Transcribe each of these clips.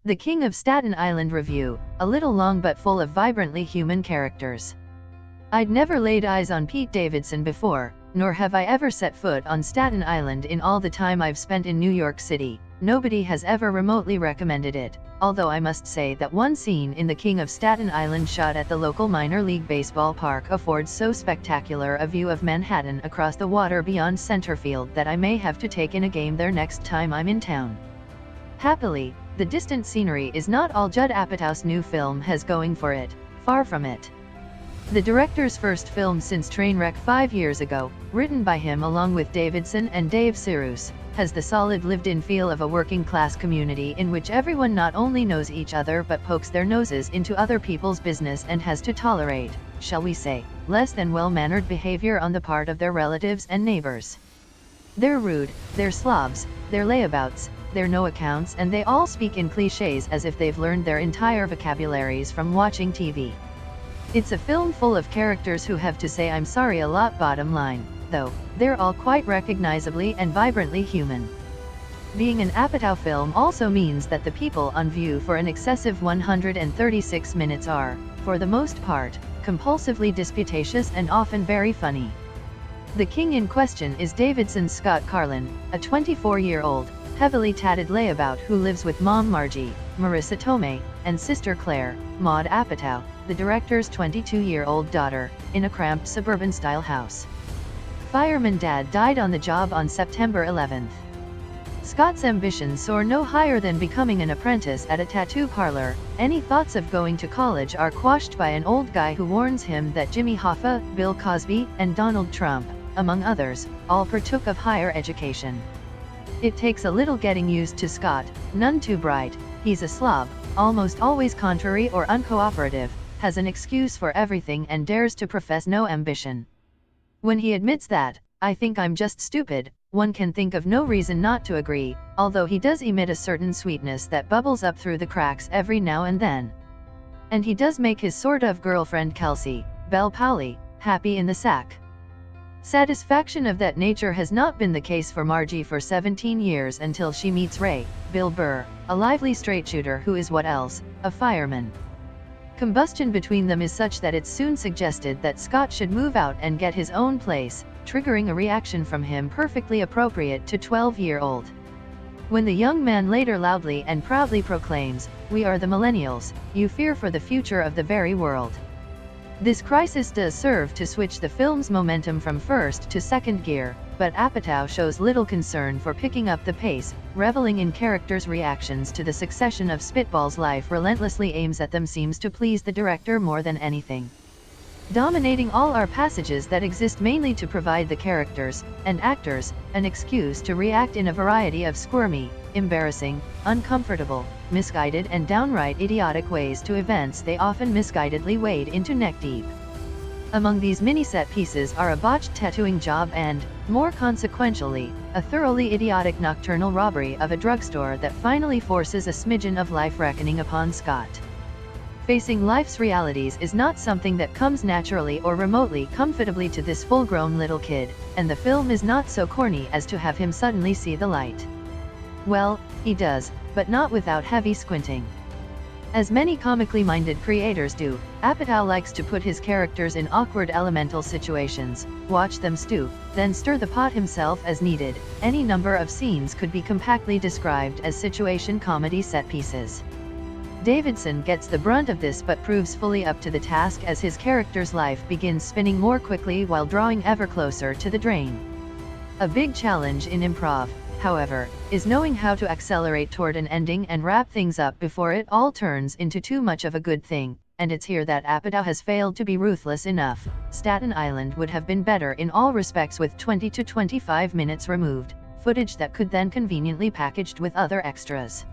The King of Staten Island review, a little long but full of vibrantly human characters. I'd never laid eyes on Pete Davidson before, nor have I ever set foot on Staten Island in all the time I've spent in New York City. Nobody has ever remotely recommended it, although I must say that one scene in The King of Staten Island shot at the local minor league baseball park affords so spectacular a view of Manhattan across the water beyond center field that I may have to take in a game there next time I'm in town. Happily, the distant scenery is not all Judd Apatow's new film has going for it, far from it. The director's first film since Trainwreck 5 years ago, written by him along with Davidson and Dave Sirus, has the solid lived-in feel of a working-class community in which everyone not only knows each other but pokes their noses into other people's business and has to tolerate, shall we say, less than well-mannered behavior on the part of their relatives and neighbors. They're rude, they're slobs, they're layabouts, they're no-accounts, and they all speak in clichés as if they've learned their entire vocabularies from watching TV. It's a film full of characters who have to say I'm sorry a lot. Bottom line, though, they're all quite recognizably and vibrantly human. Being an Apatow film also means that the people on view for an excessive 136 minutes are, for the most part, compulsively disputatious and often very funny. The king in question is Davidson's Scott Carlin, a 24-year-old, heavily tatted layabout who lives with mom Margie, Marissa Tomei, and sister Claire, Maud Apatow, the director's 22-year-old daughter, in a cramped suburban-style house. Fireman Dad died on the job on September 11th. Scott's ambitions soar no higher than becoming an apprentice at a tattoo parlor. Any thoughts of going to college are quashed by an old guy who warns him that Jimmy Hoffa, Bill Cosby, and Donald Trump, among others, all partook of higher education. It takes a little getting used to Scott, none too bright. He's a slob, almost always contrary or uncooperative, has an excuse for everything and dares to profess no ambition. When he admits that, "I think I'm just stupid," one can think of no reason not to agree, although he does emit a certain sweetness that bubbles up through the cracks every now and then. And he does make his sort of girlfriend Kelsey, Belle Powley, happy in the sack. Satisfaction of that nature has not been the case for Margie for 17 years until she meets Ray, Bill Burr, a lively straight shooter who is what else, a fireman. Combustion between them is such that it's soon suggested that Scott should move out and get his own place, triggering a reaction from him perfectly appropriate to 12-year-old. When the young man later loudly and proudly proclaims, "We are the millennials," you fear for the future of the very world. This crisis does serve to switch the film's momentum from first to second gear, but Apatow shows little concern for picking up the pace, reveling in characters' reactions to the succession of spitballs life relentlessly aims at them seems to please the director more than anything. Dominating all are passages that exist mainly to provide the characters, and actors, an excuse to react in a variety of squirmy, embarrassing, uncomfortable, misguided and downright idiotic ways to events they often misguidedly wade into neck-deep. Among these mini-set pieces are a botched tattooing job and, more consequentially, a thoroughly idiotic nocturnal robbery of a drugstore that finally forces a smidgen of life reckoning upon Scott. Facing life's realities is not something that comes naturally or remotely comfortably to this full-grown little kid, and the film is not so corny as to have him suddenly see the light. Well, he does, but not without heavy squinting. As many comically minded creators do, Apatow likes to put his characters in awkward elemental situations, watch them stew, then stir the pot himself as needed. Any number of scenes could be compactly described as situation comedy set pieces. Davidson gets the brunt of this but proves fully up to the task as his character's life begins spinning more quickly while drawing ever closer to the drain. A big challenge in improv, however, is knowing how to accelerate toward an ending and wrap things up before it all turns into too much of a good thing, and it's here that Apatow has failed to be ruthless enough. Staten Island would have been better in all respects with 20 to 25 minutes removed, footage that could then conveniently packaged with other extras.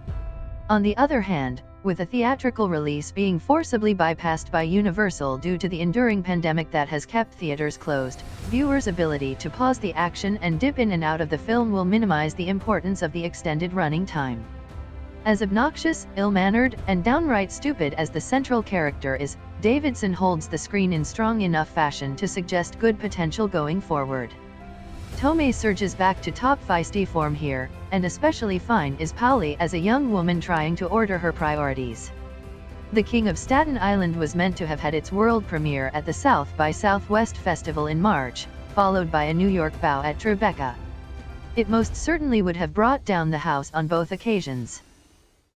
On the other hand, with a theatrical release being forcibly bypassed by Universal due to the enduring pandemic that has kept theaters closed, viewers' ability to pause the action and dip in and out of the film will minimize the importance of the extended running time. As obnoxious, ill-mannered, and downright stupid as the central character is, Davidson holds the screen in strong enough fashion to suggest good potential going forward. Tomei surges back to top feisty form here, and especially fine is Pauli as a young woman trying to order her priorities. The King of Staten Island was meant to have had its world premiere at the South by Southwest Festival in March, followed by a New York bow at Tribeca. It most certainly would have brought down the house on both occasions.